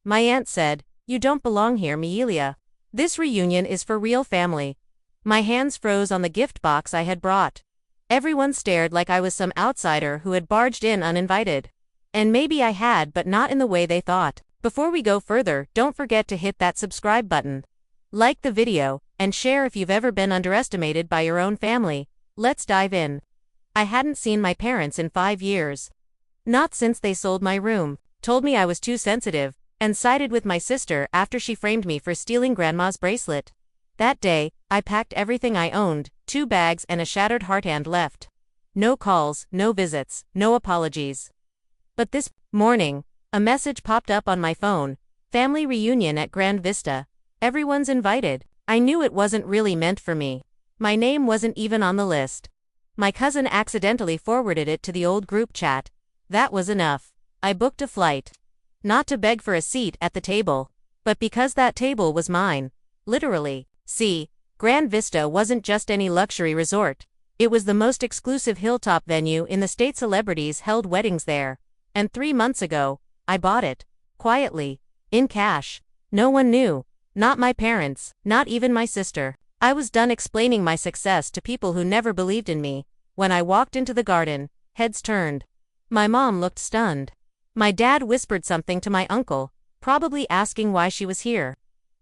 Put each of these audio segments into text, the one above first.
My aunt said, "You don't belong here, Mealia. This reunion is for real family." My hands froze on the gift box I had brought. Everyone stared like I was some outsider who had barged in uninvited. And maybe I had, but not in the way they thought. Before we go further, don't forget to hit that subscribe button. Like the video, and share if you've ever been underestimated by your own family. Let's dive in. I hadn't seen my parents in 5 years. Not since they sold my room, told me I was too sensitive, and sided with my sister after she framed me for stealing Grandma's bracelet. That day, I packed everything I owned, 2 bags and a shattered heart, and left. No calls, no visits, no apologies. But this morning, a message popped up on my phone. Family reunion at Grand Vista. Everyone's invited. I knew it wasn't really meant for me. My name wasn't even on the list. My cousin accidentally forwarded it to the old group chat. That was enough. I booked a flight. Not to beg for a seat at the table, but because that table was mine. Literally. See, Grand Vista wasn't just any luxury resort. It was the most exclusive hilltop venue in the state. Celebrities held weddings there. And 3 months ago, I bought it. Quietly. In cash. No one knew. Not my parents, not even my sister. I was done explaining my success to people who never believed in me. When I walked into the garden, heads turned. My mom looked stunned. My dad whispered something to my uncle, probably asking why she was here.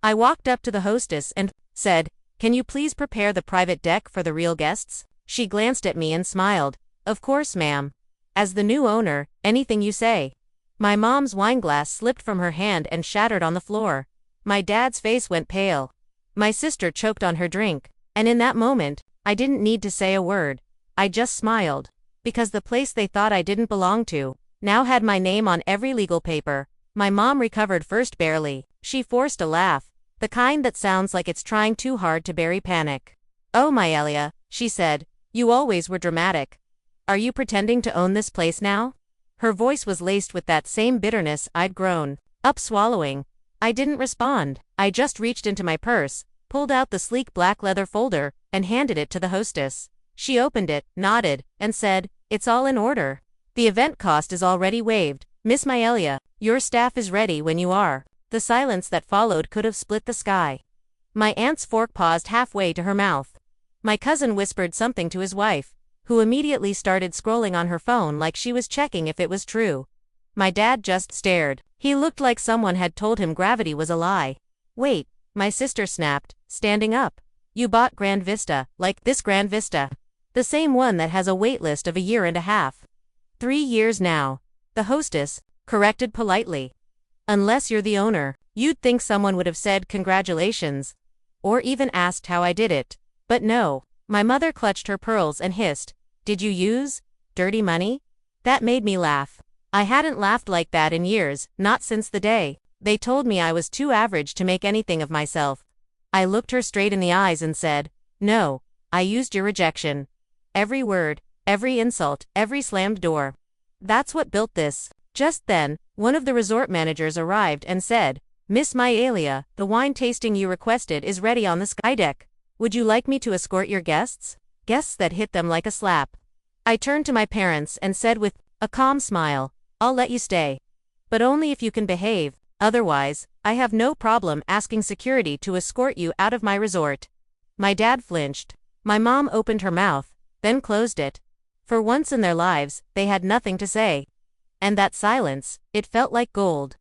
I walked up to the hostess and said, "Can you please prepare the private deck for the real guests?" She glanced at me and smiled. "Of course, ma'am. As the new owner, anything you say." My mom's wineglass slipped from her hand and shattered on the floor. My dad's face went pale. My sister choked on her drink, and in that moment, I didn't need to say a word. I just smiled. Because the place they thought I didn't belong to now had my name on every legal paper. My mom recovered first barely. She forced a laugh, the kind that sounds like it's trying too hard to bury panic. "Oh, Mealia," she said, "you always were dramatic. Are you pretending to own this place now?" Her voice was laced with that same bitterness I'd grown up swallowing. I didn't respond. I just reached into my purse, pulled out the sleek black leather folder, and handed it to the hostess. She opened it, nodded, and said, "It's all in order. The event cost is already waived. Miss Mealia, your staff is ready when you are." The silence that followed could have split the sky. My aunt's fork paused halfway to her mouth. My cousin whispered something to his wife, who immediately started scrolling on her phone like she was checking if it was true. My dad just stared. He looked like someone had told him gravity was a lie. "Wait," my sister snapped, standing up. "You bought Grand Vista, like this Grand Vista. The same one that has a wait list of 1.5 years. 3 years now." The hostess corrected politely. "Unless you're the owner, you'd think someone would have said congratulations. Or even asked how I did it. But no." My mother clutched her pearls and hissed, "Did you use dirty money?" That made me laugh. I hadn't laughed like that in years, not since the day they told me I was too average to make anything of myself. I looked her straight in the eyes and said, "No, I used your rejection. Every word, every insult, every slammed door. That's what built this." Just then, one of the resort managers arrived and said, "Miss Mealia, the wine tasting you requested is ready on the sky deck. Would you like me to escort your guests?" Guests that hit them like a slap. I turned to my parents and said with a calm smile, "I'll let you stay. But only if you can behave. Otherwise, I have no problem asking security to escort you out of my resort." My dad flinched. My mom opened her mouth, then closed it. For once in their lives, they had nothing to say. And that silence, it felt like gold.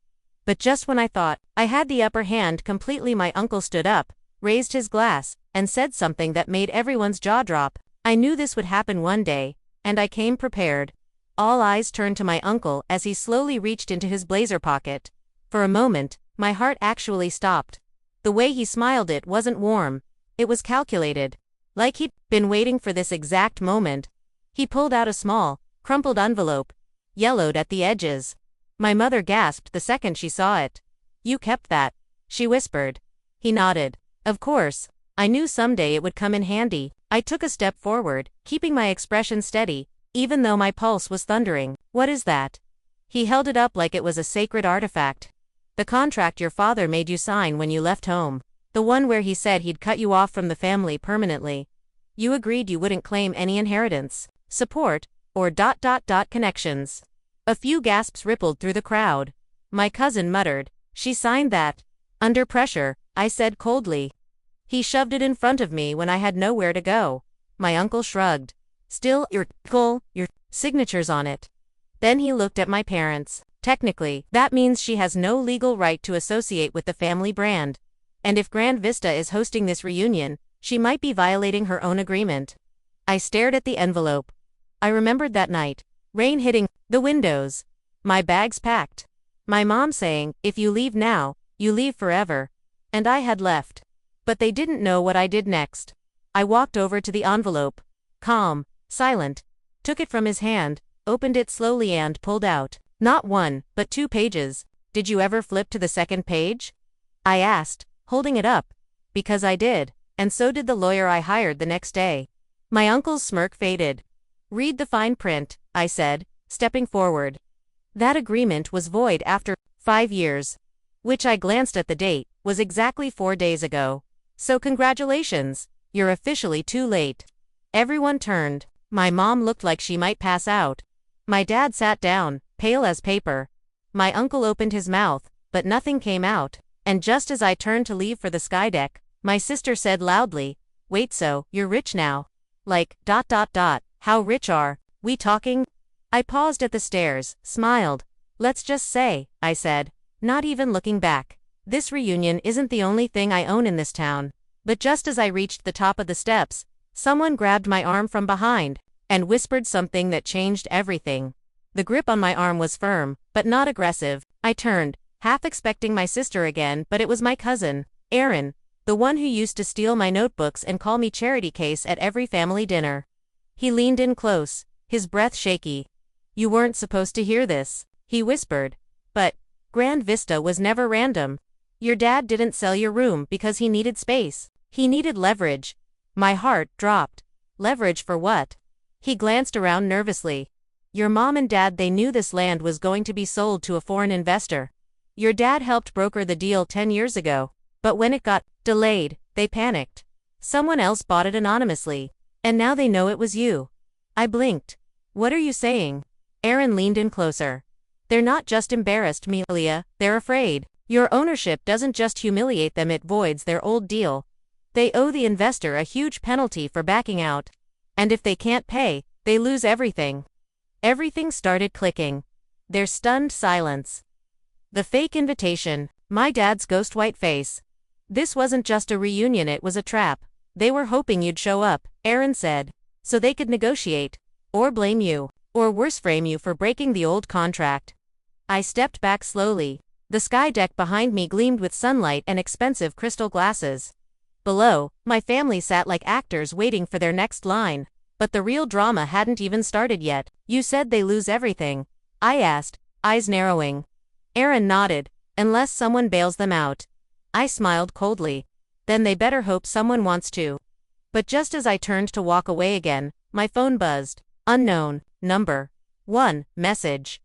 But just when I thought I had the upper hand completely, my uncle stood up, raised his glass, and said something that made everyone's jaw drop. I knew this would happen one day, and I came prepared. All eyes turned to my uncle as he slowly reached into his blazer pocket. For a moment, my heart actually stopped. The way he smiled, it wasn't warm. It was calculated. Like he'd been waiting for this exact moment. He pulled out a small, crumpled envelope, yellowed at the edges. My mother gasped the second she saw it. "You kept that?" she whispered. He nodded. "Of course. I knew someday it would come in handy." I took a step forward, keeping my expression steady, even though my pulse was thundering. "What is that?" He held it up like it was a sacred artifact. "The contract your father made you sign when you left home. The one where he said he'd cut you off from the family permanently. You agreed you wouldn't claim any inheritance, support, or connections." A few gasps rippled through the crowd. My cousin muttered, She signed that. Under pressure, I said coldly. He shoved it in front of me when I had nowhere to go. My uncle shrugged. Still, your signature's on it. Then he looked at my parents. Technically, that means she has no legal right to associate with the family brand. And if Grand Vista is hosting this reunion, she might be violating her own agreement. I stared at the envelope. I remembered that night. Rain hitting the windows. My bags packed. My mom saying, if you leave now, you leave forever. And I had left. But they didn't know what I did next. I walked over to the envelope. Calm, silent. Took it from his hand, opened it slowly and pulled out. Not one, but 2 pages. Did you ever flip to the second page? I asked, holding it up. Because I did, and so did the lawyer I hired the next day. My uncle's smirk faded. Read the fine print, I said, stepping forward. That agreement was void after 5 years. Which I glanced at the date, was exactly 4 days ago. So congratulations, you're officially too late. Everyone turned. My mom looked like she might pass out. My dad sat down, pale as paper. My uncle opened his mouth, but nothing came out, and just as I turned to leave for the sky deck, my sister said loudly, wait, so, you're rich now? Like, ... how rich are we talking? I paused at the stairs, smiled. Let's just say, I said, not even looking back. This reunion isn't the only thing I own in this town. But just as I reached the top of the steps, someone grabbed my arm from behind, and whispered something that changed everything. The grip on my arm was firm, but not aggressive. I turned, half expecting my sister again, but it was my cousin, Aaron, the one who used to steal my notebooks and call me charity case at every family dinner. He leaned in close, his breath shaky. You weren't supposed to hear this, he whispered. But Grand Vista was never random. Your dad didn't sell your room because he needed space. He needed leverage. My heart dropped. Leverage for what? He glanced around nervously. Your mom and dad, they knew this land was going to be sold to a foreign investor. Your dad helped broker the deal 10 years ago. But when it got delayed, they panicked. Someone else bought it anonymously. And now they know it was you. I blinked. What are you saying? Aaron leaned in closer. They're not just embarrassed, Melia, they're afraid. Your ownership doesn't just humiliate them, it voids their old deal. They owe the investor a huge penalty for backing out. And if they can't pay, they lose everything. Everything started clicking. There's stunned silence. The fake invitation, my dad's ghost white face. This wasn't just a reunion, it was a trap. They were hoping you'd show up, Aaron said, so they could negotiate, or blame you, or worse, frame you for breaking the old contract. I stepped back slowly. The sky deck behind me gleamed with sunlight and expensive crystal glasses. Below, my family sat like actors waiting for their next line. But the real drama hadn't even started yet. You said they lose everything, I asked, eyes narrowing. Aaron nodded. Unless someone bails them out. I smiled coldly. Then they better hope someone wants to. But just as I turned to walk away again, my phone buzzed. Unknown number. 1 message.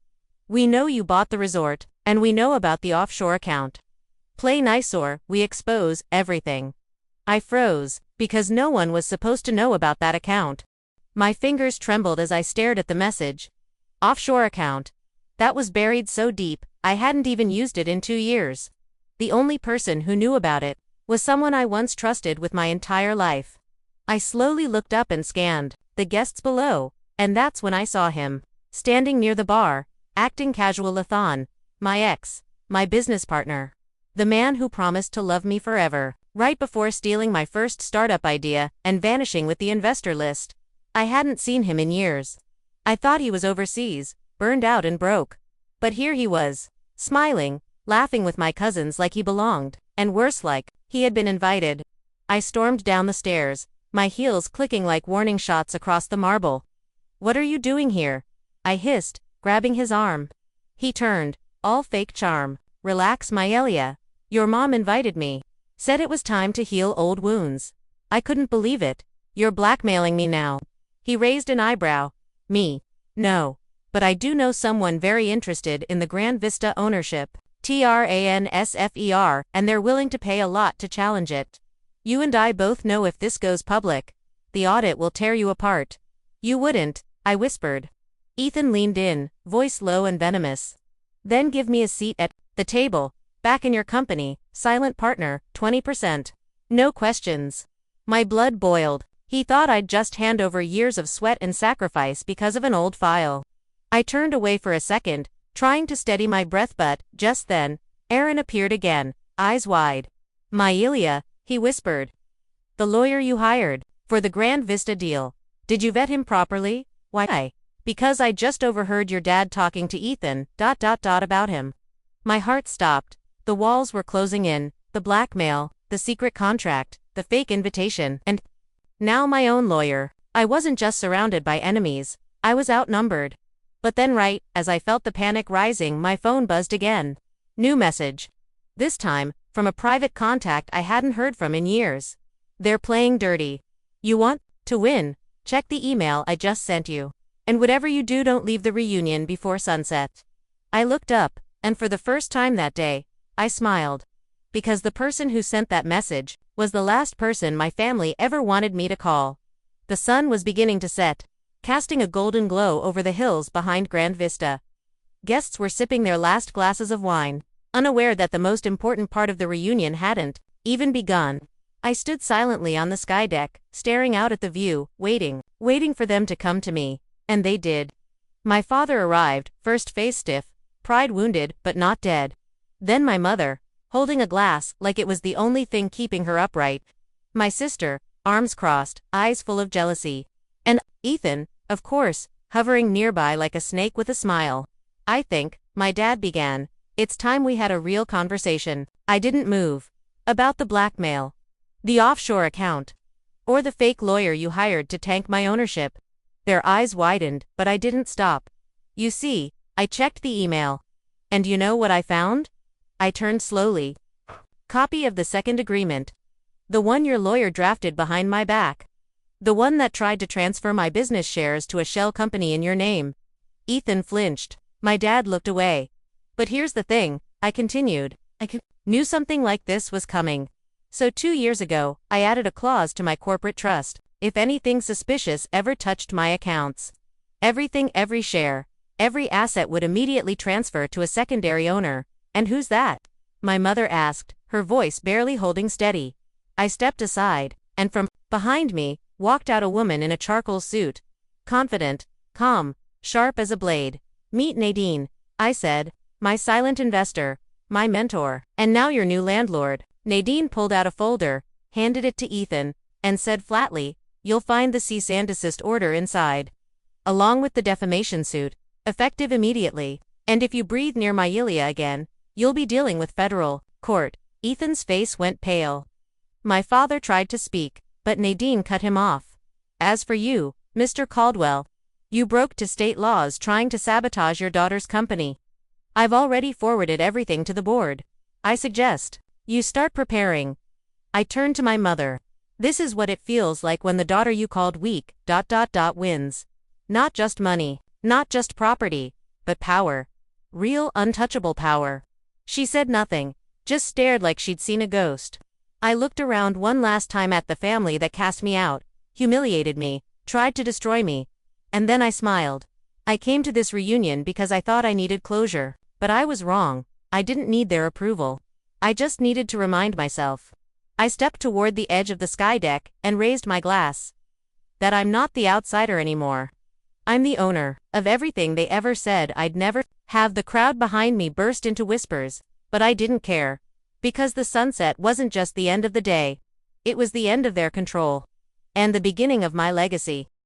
We know you bought the resort, and we know about the offshore account. Play nice or we expose everything. I froze, because no one was supposed to know about that account. My fingers trembled as I stared at the message. Offshore account. That was buried so deep, I hadn't even used it in 2 years. The only person who knew about it was someone I once trusted with my entire life. I slowly looked up and scanned the guests below, and that's when I saw him, standing near the bar, acting casual. Lathan, my ex, my business partner. The man who promised to love me forever, right before stealing my first startup idea and vanishing with the investor list. I hadn't seen him in years. I thought he was overseas, burned out and broke. But here he was, smiling, laughing with my cousins like he belonged, and worse, like he had been invited. I stormed down the stairs, my heels clicking like warning shots across the marble. What are you doing here? I hissed, grabbing his arm. He turned, all fake charm. Relax, Maelia. Your mom invited me. Said it was time to heal old wounds. I couldn't believe it. You're blackmailing me now. He raised an eyebrow. Me? No. But I do know someone very interested in the Grand Vista ownership. Transfer, and they're willing to pay a lot to challenge it. You and I both know if this goes public, the audit will tear you apart. You wouldn't, I whispered. Ethan leaned in, voice low and venomous. Then give me a seat at the table. Back in your company, silent partner, 20%. No questions. My blood boiled. He thought I'd just hand over years of sweat and sacrifice because of an old file. I turned away for a second, trying to steady my breath, but, just then, Aaron appeared again, eyes wide. "Myelia," he whispered. "The lawyer you hired, for the Grand Vista deal. Did you vet him properly?" "Why?" "Because I just overheard your dad talking to Ethan, about him." My heart stopped. The walls were closing in, the blackmail, the secret contract, the fake invitation, and now my own lawyer. I wasn't just surrounded by enemies, I was outnumbered. But then right as I felt the panic rising, my phone buzzed again. New message. This time, from a private contact I hadn't heard from in years. "They're playing dirty. You want to win? Check the email I just sent you. And whatever you do, don't leave the reunion before sunset." I looked up, and for the first time that day, I smiled. Because the person who sent that message was the last person my family ever wanted me to call. The sun was beginning to set, casting a golden glow over the hills behind Grand Vista. Guests were sipping their last glasses of wine, unaware that the most important part of the reunion hadn't even begun. I stood silently on the sky deck, staring out at the view, waiting for them to come to me. And they did. My father arrived, first face stiff, pride wounded, but not dead. Then my mother, holding a glass like it was the only thing keeping her upright. My sister, arms crossed, eyes full of jealousy. And Ethan, of course, hovering nearby like a snake with a smile. "I think," my dad began, "it's time we had a real conversation." I didn't move. About the blackmail. The offshore account. Or the fake lawyer you hired to tank my ownership. Their eyes widened, but I didn't stop. "You see," I checked the email. "And you know what I found?" I turned slowly. "Copy of the second agreement. The one your lawyer drafted behind my back. The one that tried to transfer my business shares to a shell company in your name." Ethan flinched. My dad looked away. "But here's the thing," I continued. "I knew something like this was coming. So 2 years ago, I added a clause to my corporate trust. If anything suspicious ever touched my accounts, everything, every share, every asset would immediately transfer to a secondary owner." "And who's that?" my mother asked, her voice barely holding steady. I stepped aside, and from behind me walked out a woman in a charcoal suit. Confident, calm, sharp as a blade. "Meet Nadine," I said, "my silent investor, my mentor, and now your new landlord." Nadine pulled out a folder, handed it to Ethan, and said flatly, "You'll find the cease and desist order inside. Along with the defamation suit, effective immediately. And if you breathe near Myelia again, you'll be dealing with federal court." Ethan's face went pale. My father tried to speak, but Nadine cut him off. "As for you, Mr. Caldwell, you broke to state laws trying to sabotage your daughter's company. I've already forwarded everything to the board. I suggest you start preparing." I turned to my mother. "This is what it feels like when the daughter you called weak, wins. Not just money, not just property, but power. Real untouchable power." She said nothing, just stared like she'd seen a ghost. I looked around one last time at the family that cast me out, humiliated me, tried to destroy me. And then I smiled. I came to this reunion because I thought I needed closure, but I was wrong. I didn't need their approval. I just needed to remind myself. I stepped toward the edge of the sky deck and raised my glass. That I'm not the outsider anymore. I'm the owner of everything they ever said I'd never have. The crowd behind me burst into whispers, but I didn't care. Because the sunset wasn't just the end of the day. It was the end of their control. And the beginning of my legacy.